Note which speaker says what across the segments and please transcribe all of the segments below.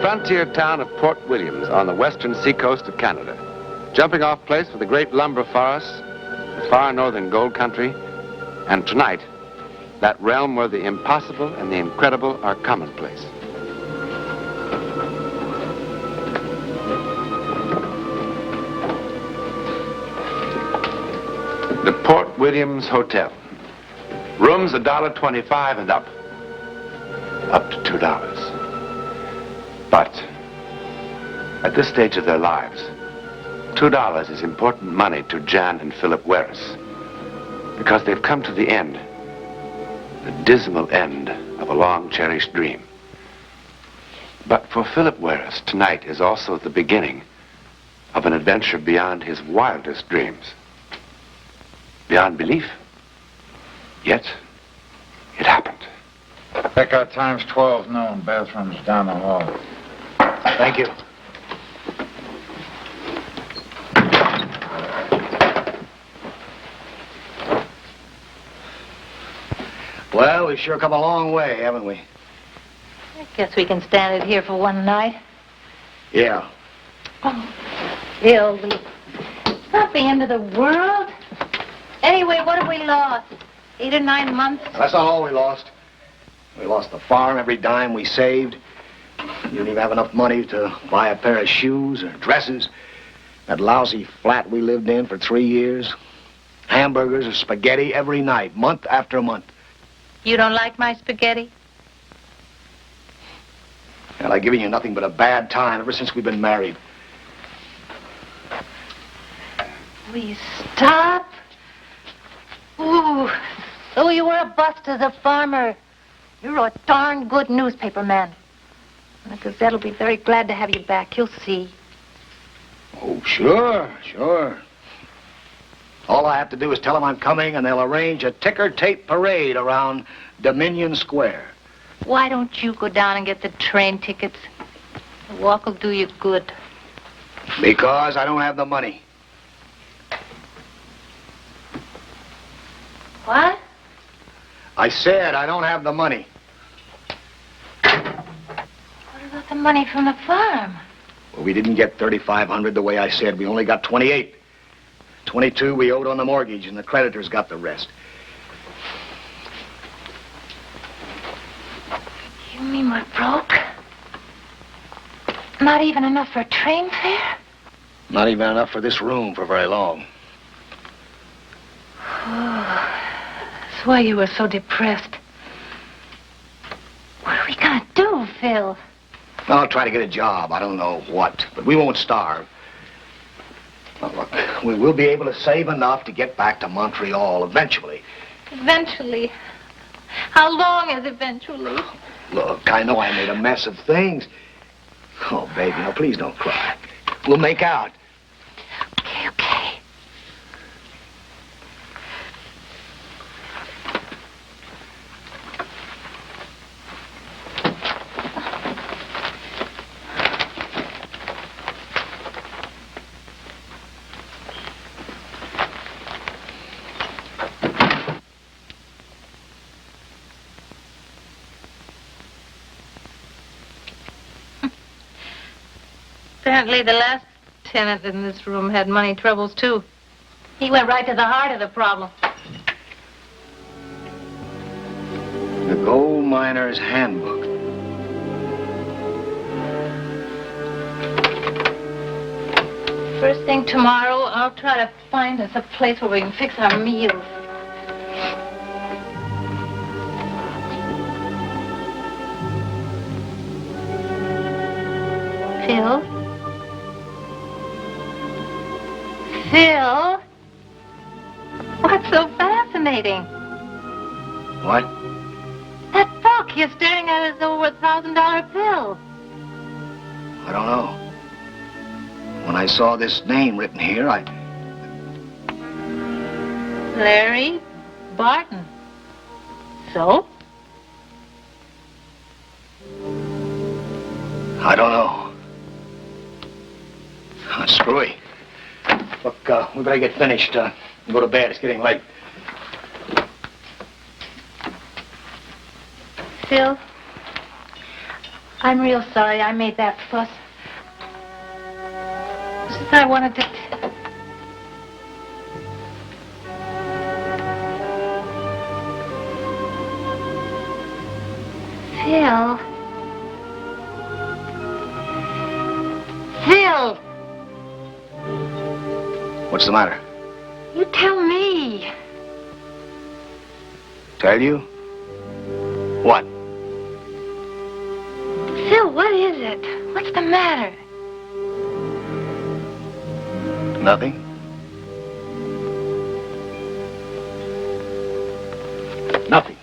Speaker 1: frontier town of Port Williams on the western seacoast of Canada. Jumping off place for the great lumber forests, the far northern gold country, and tonight, that realm where the impossible and the incredible are commonplace. The Port Williams Hotel. Rooms $1.25 and up. Up to $2. But at this stage of their lives, $2 is important money to Jan and Philip Werris, because they've come to the end, the dismal end of a long-cherished dream. But for Philip Werris, tonight is also the beginning of an adventure beyond his wildest dreams. Beyond belief. Yet, it happened.
Speaker 2: Checkout time's 12 noon. Bathroom's down the hall.
Speaker 3: Thank you. Well, we've sure come a long way, haven't we?
Speaker 4: I guess we can stand it here for one night.
Speaker 3: Yeah.
Speaker 4: Oh, Bill, it's not the end of the world. Anyway, what have we lost? 8 or 9 months?
Speaker 3: That's not all we lost. We lost the farm, every dime we saved. You didn't even have enough money to buy a pair of shoes or dresses. That lousy flat we lived in for 3 years. Hamburgers or spaghetti every night, month after month.
Speaker 4: You don't like my spaghetti?
Speaker 3: And I've given you nothing but a bad time ever since we've been married.
Speaker 4: Will you stop? Ooh, though you were a bust as a farmer, you're a darn good newspaper man. And the Gazette'll be very glad to have you back. You'll see.
Speaker 3: Oh, sure. All I have to do is tell them I'm coming, and they'll arrange a ticker-tape parade around Dominion Square.
Speaker 4: Why don't you go down and get the train tickets? The walk will do you good.
Speaker 3: Because I don't have the money.
Speaker 4: What?
Speaker 3: I said I don't have the money.
Speaker 4: What about the money from the farm?
Speaker 3: Well, we didn't get $3,500 the way I said. We only got 28. 22 we owed on the mortgage, and the creditors got the rest.
Speaker 4: You mean we're broke? Not even enough for a train fare?
Speaker 3: Not even enough for this room for very long.
Speaker 4: Oh, that's why you were so depressed. What are we gonna do, Phil?
Speaker 3: I'll try to get a job. I don't know what, but we won't starve. Well, look, we will be able to save enough to get back to Montreal eventually.
Speaker 4: Eventually? How long is eventually?
Speaker 3: Look, I know I made a mess of things. Oh, baby, now please don't cry. We'll make out.
Speaker 4: Okay. Apparently the last tenant in this room had money troubles, too. He went right to the heart of the problem.
Speaker 3: The Gold Miner's Handbook.
Speaker 4: First thing tomorrow, I'll try to find us a place where we can fix our meals. Phil? Phil? What's so fascinating?
Speaker 3: What?
Speaker 4: That book you're staring at is over $1,000 bill.
Speaker 3: I don't know. When I saw this name written here,
Speaker 4: Larry Barton. So?
Speaker 3: I don't know. Screwy. Look, we better get finished. And go to bed. It's getting late.
Speaker 4: Phil, I'm real sorry I made that fuss. Since I wanted to... Phil. Phil!
Speaker 3: What's the matter?
Speaker 4: You tell me.
Speaker 3: Tell you? What?
Speaker 4: Phil, what is it? What's the matter?
Speaker 3: Nothing. Nothing.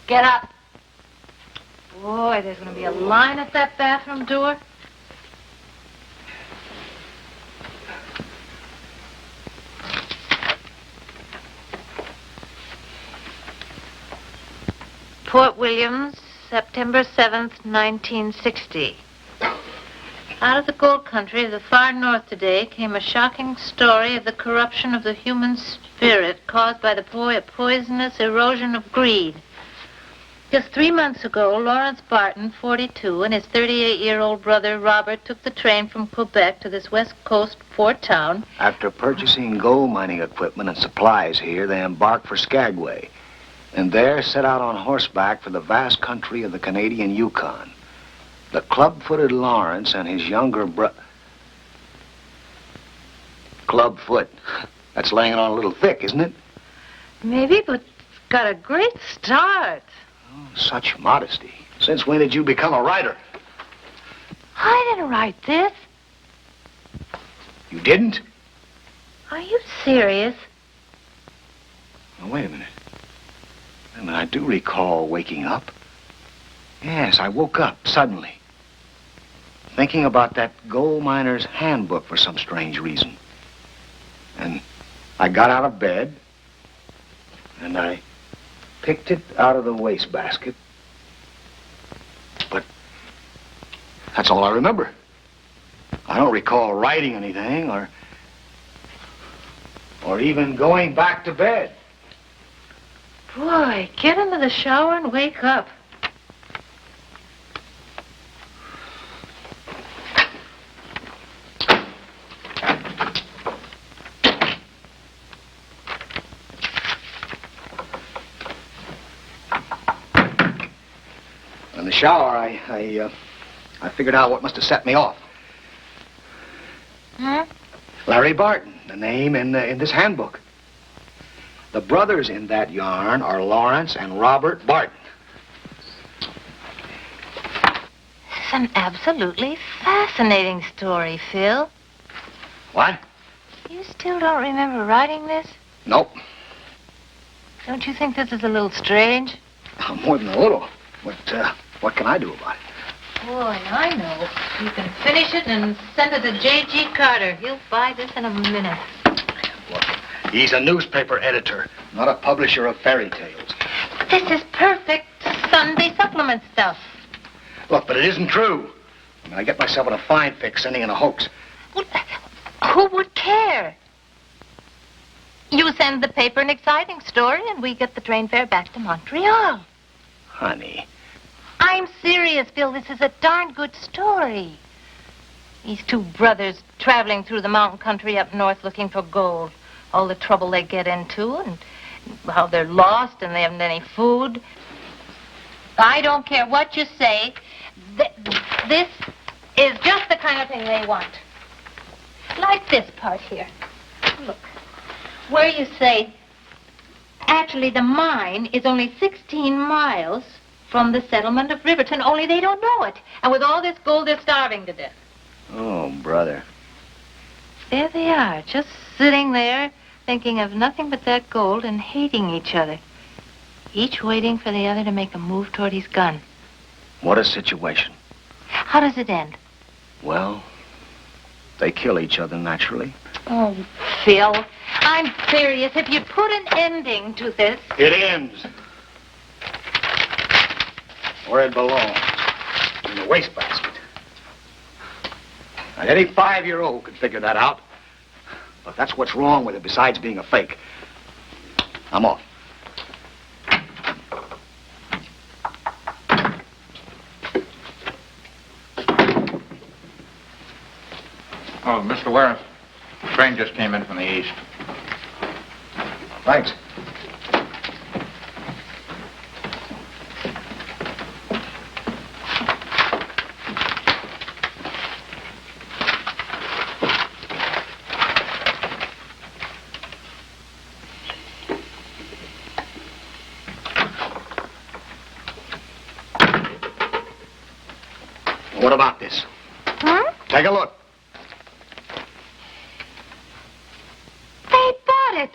Speaker 4: Get up. Boy, there's going to be a line at that bathroom door. Port Williams, September 7th, 1960. Out of the gold country of the far north today came a shocking story of the corruption of the human spirit caused by the poisonous erosion of greed. Just 3 months ago, Lawrence Barton, 42, and his 38-year-old brother, Robert, took the train from Quebec to this west coast port town.
Speaker 3: After purchasing gold mining equipment and supplies here, they embarked for Skagway, and there set out on horseback for the vast country of the Canadian Yukon. The club-footed Lawrence and his younger Club-foot. That's laying it on a little thick, isn't it?
Speaker 4: Maybe, but it's got a great start.
Speaker 3: Oh, such modesty. Since when did you become a writer?
Speaker 4: I didn't write this.
Speaker 3: You didn't?
Speaker 4: Are you serious?
Speaker 3: Oh, wait a minute. And I do recall waking up. Yes, I woke up suddenly, thinking about that gold miner's handbook for some strange reason. And I got out of bed, and I picked it out of the wastebasket. But that's all I remember. I don't recall writing anything or even going back to bed.
Speaker 4: Boy, get into the shower and wake up.
Speaker 3: In the shower, I figured out what must have set me off.
Speaker 4: Hmm?
Speaker 3: Larry Barton, the name in this handbook. The brothers in that yarn are Lawrence and Robert Barton.
Speaker 4: This is an absolutely fascinating story, Phil.
Speaker 3: What?
Speaker 4: You still don't remember writing this?
Speaker 3: Nope.
Speaker 4: Don't you think this is a little strange?
Speaker 3: More than a little. What can I do about it?
Speaker 4: Boy, I know. You can finish it and send it to J.G. Carter. He'll buy this in a minute.
Speaker 3: Look, he's a newspaper editor, not a publisher of fairy tales.
Speaker 4: This is perfect Sunday supplement stuff.
Speaker 3: Look, but it isn't true. I get myself in a fine fix sending in a hoax.
Speaker 4: Well, who would care? You send the paper an exciting story, and we get the train fare back to Montreal.
Speaker 3: Honey.
Speaker 4: I'm serious, Bill. This is a darn good story. These two brothers traveling through the mountain country up north looking for gold. All the trouble they get into and how they're lost and they haven't any food. I don't care what you say. This is just the kind of thing they want. Like this part here. Look. Where you say, actually, the mine is only 16 miles from the settlement of Riverton, only they don't know it. And with all this gold, they're starving to death.
Speaker 3: Oh, brother.
Speaker 4: There they are, just sitting there, thinking of nothing but that gold and hating each other. Each waiting for the other to make a move toward his gun.
Speaker 3: What a situation.
Speaker 4: How does it end?
Speaker 3: Well, they kill each other naturally.
Speaker 4: Oh, Phil, I'm serious. If you put an ending to this...
Speaker 3: It ends. Where it belongs. In the wastebasket. Now, any 5-year-old could figure that out. But that's what's wrong with it, besides being a fake. I'm off.
Speaker 2: Oh, Mr. Warren, the train just came in from the east.
Speaker 3: Thanks. What about this?
Speaker 4: Huh?
Speaker 3: Take a look.
Speaker 4: They bought it.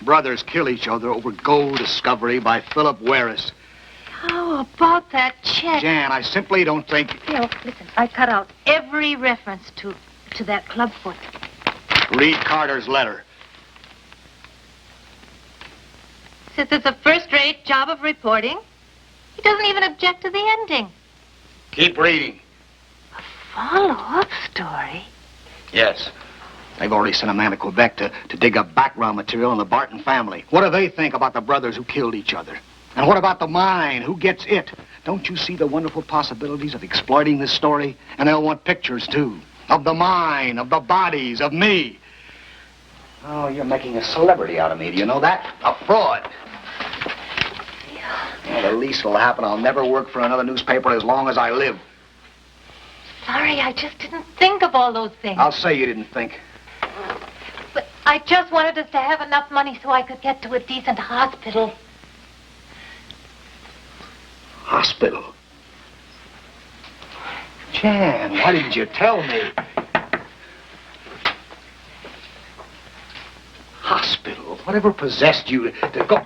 Speaker 3: Brothers kill each other over gold discovery by Philip Warris.
Speaker 4: How about that check?
Speaker 3: Jan, I simply don't think...
Speaker 4: Phil, listen, I cut out every reference to that clubfoot.
Speaker 3: Read Carter's letter.
Speaker 4: Says it's a first-rate job of reporting. He doesn't even object to the ending.
Speaker 3: Keep reading.
Speaker 4: A follow-up story?
Speaker 3: Yes. They've already sent a man to Quebec to dig up background material on the Barton family. What do they think about the brothers who killed each other? And what about the mine? Who gets it? Don't you see the wonderful possibilities of exploiting this story? And they'll want pictures, too. Of the mine, of the bodies, of me. Oh, you're making a celebrity out of me. Do you know that? A fraud. Well, the least that'll happen, I'll never work for another newspaper as long as I live.
Speaker 4: Sorry, I just didn't think of all those things.
Speaker 3: I'll say you didn't think.
Speaker 4: But I just wanted us to have enough money so I could get to a decent hospital.
Speaker 3: Hospital? Jan, why didn't you tell me? Hospital? Whatever possessed you to go...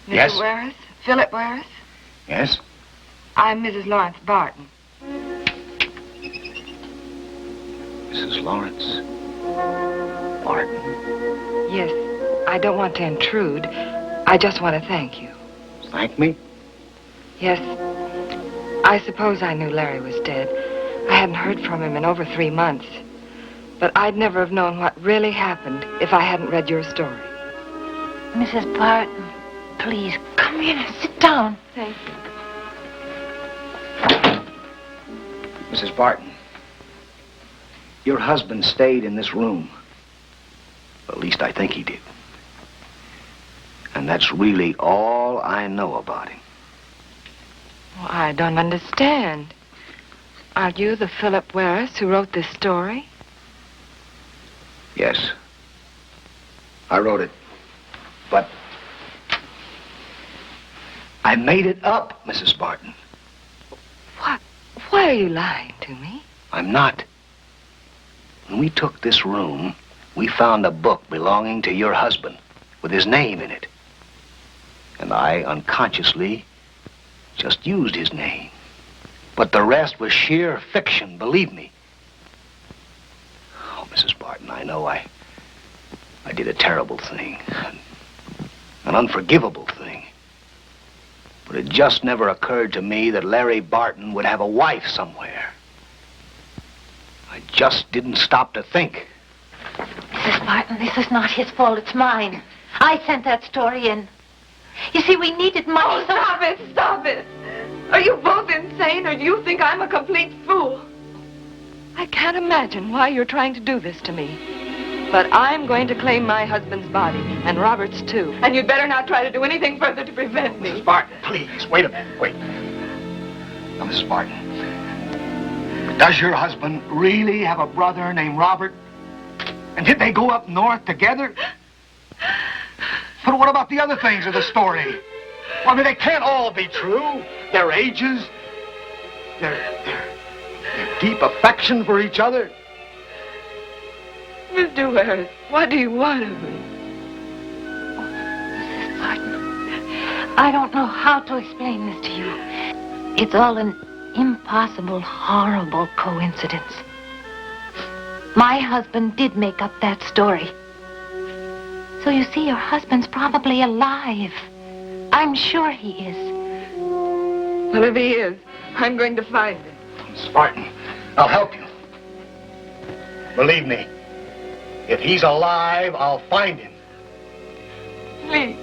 Speaker 3: Yes?
Speaker 5: Mr. Warris? Philip Warris?
Speaker 3: Yes?
Speaker 5: I'm Mrs. Lawrence Barton.
Speaker 3: Mrs. Lawrence Barton.
Speaker 5: Yes, I don't want to intrude. I just want to thank you.
Speaker 3: Thank me?
Speaker 5: Yes, I suppose I knew Larry was dead. I hadn't heard from him in over 3 months. But I'd never have known what really happened if I hadn't read your story.
Speaker 4: Mrs. Barton, please, come in and sit down.
Speaker 5: Thank you.
Speaker 3: Mrs. Barton, your husband stayed in this room. At least I think he did. And that's really all I know about him.
Speaker 5: Well, I don't understand. Are you the Philip Warris who wrote this story?
Speaker 3: Yes. I wrote it. But I made it up, Mrs. Barton.
Speaker 5: What? Why are you lying to me?
Speaker 3: I'm not. When we took this room, we found a book belonging to your husband with his name in it. And I unconsciously just used his name. But the rest was sheer fiction, believe me. Oh, Mrs. Barton, I know I did a terrible thing. An unforgivable thing. But it just never occurred to me that Larry Barton would have a wife somewhere. I just didn't stop to think.
Speaker 4: Mrs. Barton, this is not his fault. It's mine. I sent that story in. You see, we needed money.
Speaker 5: Oh, stop it! Stop it! Are you both insane, or do you think I'm a complete fool? I can't imagine why you're trying to do this to me. But I'm going to claim my husband's body, and Robert's too. And you'd better not try to do anything further to prevent me.
Speaker 3: Mrs. Barton, please, wait a minute, wait. Now, Mrs. Barton, does your husband really have a brother named Robert? And did they go up north together? But what about the other things of the story? Well, I mean, they can't all be true. Their ages, their deep affection for each other.
Speaker 5: Mr. Warris, what do you want of me?
Speaker 4: Mrs. Barton, I don't know how to explain this to you. It's all an impossible, horrible coincidence. My husband did make up that story. So you see, your husband's probably alive. I'm sure he is.
Speaker 5: Well, if he is, I'm going to find him.
Speaker 3: Spartan, I'll help you. Believe me, if he's alive, I'll find him.
Speaker 5: Please.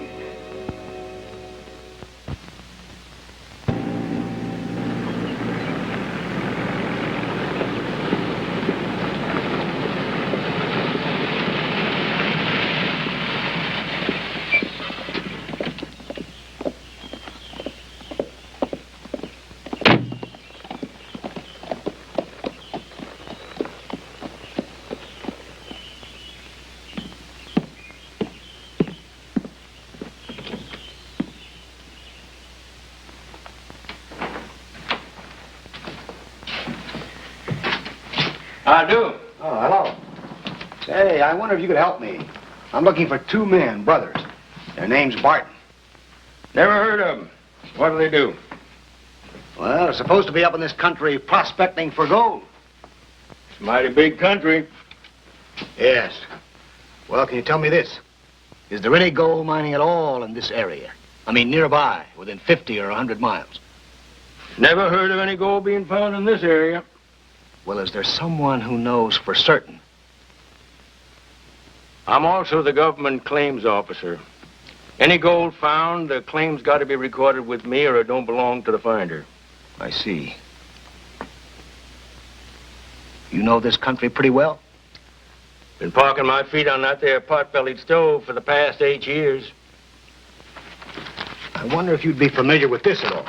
Speaker 2: I do.
Speaker 3: Oh, hello. Say, I wonder if you could help me. I'm looking for two men, brothers. Their name's Barton.
Speaker 2: Never heard of them. What do they do?
Speaker 3: Well, they're supposed to be up in this country prospecting for gold.
Speaker 2: It's a mighty big country.
Speaker 3: Yes. Well, can you tell me this? Is there any gold mining at all in this area? I mean, nearby, within 50 or 100 miles.
Speaker 2: Never heard of any gold being found in this area.
Speaker 3: Well, is there someone who knows for certain?
Speaker 6: I'm also the government claims officer. Any gold found, the claim's got to be recorded with me or it don't belong to the finder.
Speaker 3: I see. You know this country pretty well?
Speaker 6: Been parking my feet on that there pot-bellied stove for the past 8 years.
Speaker 3: I wonder if you'd be familiar with this at all.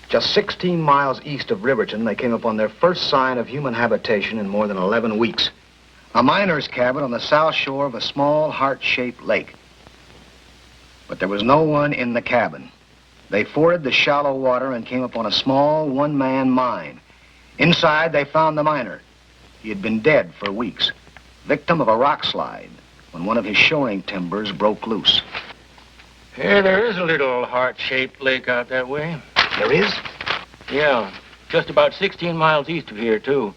Speaker 3: Just 16 miles east of Riverton, they came upon their first sign of human habitation in more than 11 weeks. A miner's cabin on the south shore of a small heart-shaped lake. But there was no one in the cabin. They forded the shallow water and came upon a small one-man mine. Inside, they found the miner. He had been dead for weeks, victim of a rock slide when one of his shoring timbers broke loose.
Speaker 6: Yeah, there is a little heart-shaped lake out that way.
Speaker 3: There is?
Speaker 6: Yeah, just about 16 miles east of here, too.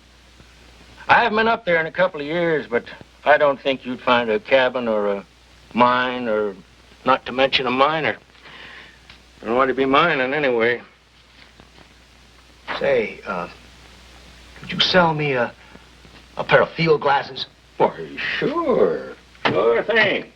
Speaker 6: I haven't been up there in a couple of years, but I don't think you'd find a cabin or a mine or not to mention a miner. I don't want to be mining anyway.
Speaker 3: Say, could you sell me a pair of field glasses?
Speaker 6: Why, sure. Sure thing.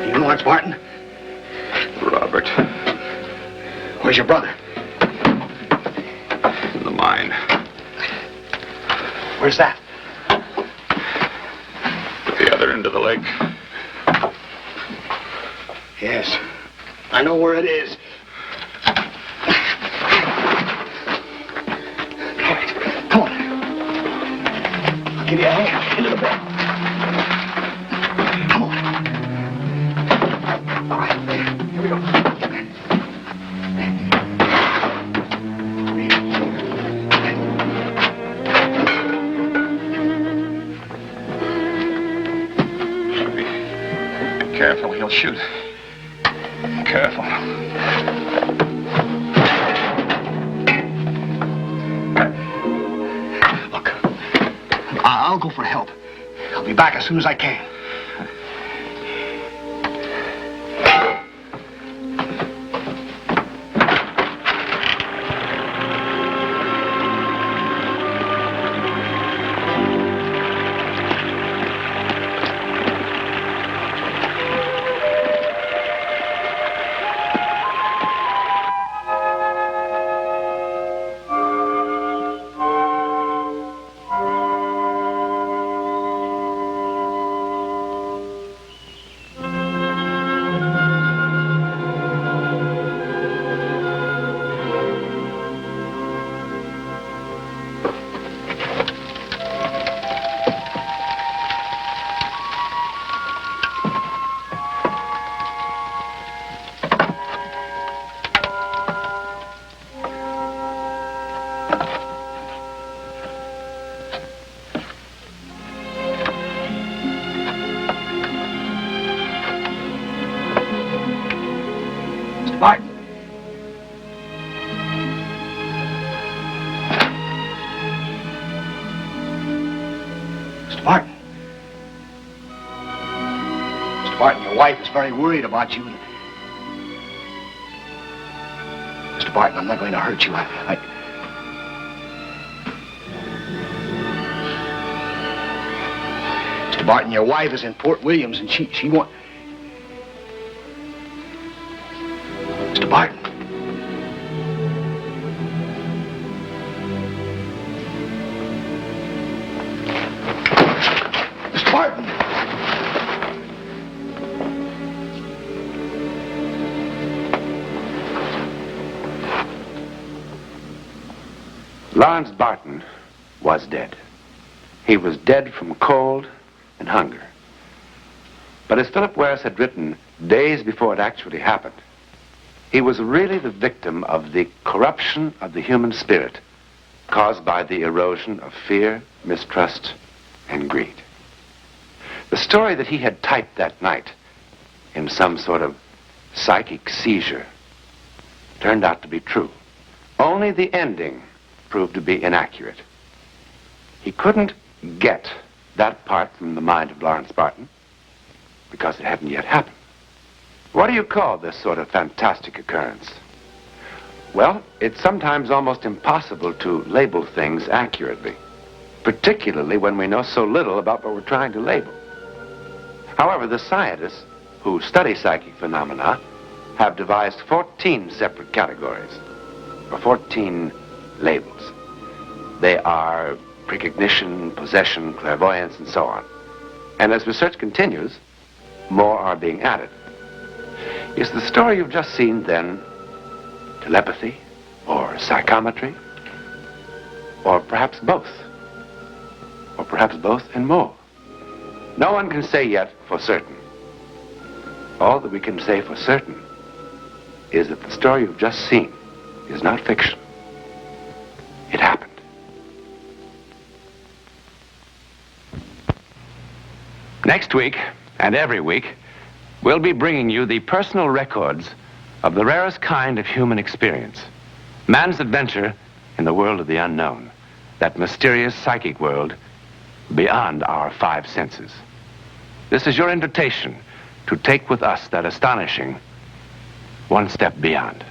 Speaker 3: You Lawrence Barton?
Speaker 1: Robert,
Speaker 3: Where's your brother?
Speaker 1: in the mine.
Speaker 3: Where's that?
Speaker 1: At the other end of the lake.
Speaker 3: Yes. I know where it is. Come on. I'll give you a hand into the bed. Come on. All right. Here we go.
Speaker 2: Careful, he'll shoot. Careful.
Speaker 3: Look, I'll go for help. I'll be back as soon as I can. Martin. Mr. Martin. Mr. Martin, your wife is very worried about you. Mr. Martin, I'm not going to hurt you. Mr. Martin, your wife is in Port Williams and she wants... Mr. Martin. Mr. Martin.
Speaker 1: Lawrence Barton was dead. He was dead from cold and hunger. But as Philip Welles had written days before it actually happened, he was really the victim of the corruption of the human spirit caused by the erosion of fear, mistrust, and greed. The story that he had typed that night in some sort of psychic seizure turned out to be true. Only the ending proved to be inaccurate. He couldn't get that part from the mind of Lawrence Barton because it hadn't yet happened. What do you call this sort of fantastic occurrence? Well, it's sometimes almost impossible to label things accurately, particularly when we know so little about what we're trying to label. However, the scientists who study psychic phenomena have devised 14 separate categories, or 14 labels. They are precognition, possession, clairvoyance, and so on. And as research continues, more are being added. Is the story you've just seen, then, telepathy, or psychometry, or perhaps both? Or perhaps both and more? No one can say yet for certain. All that we can say for certain is that the story you've just seen is not fiction. It happened. Next week, and every week, we'll be bringing you the personal records of the rarest kind of human experience. Man's adventure in the world of the unknown. That mysterious psychic world beyond our five senses. This is your invitation to take with us that astonishing one step beyond.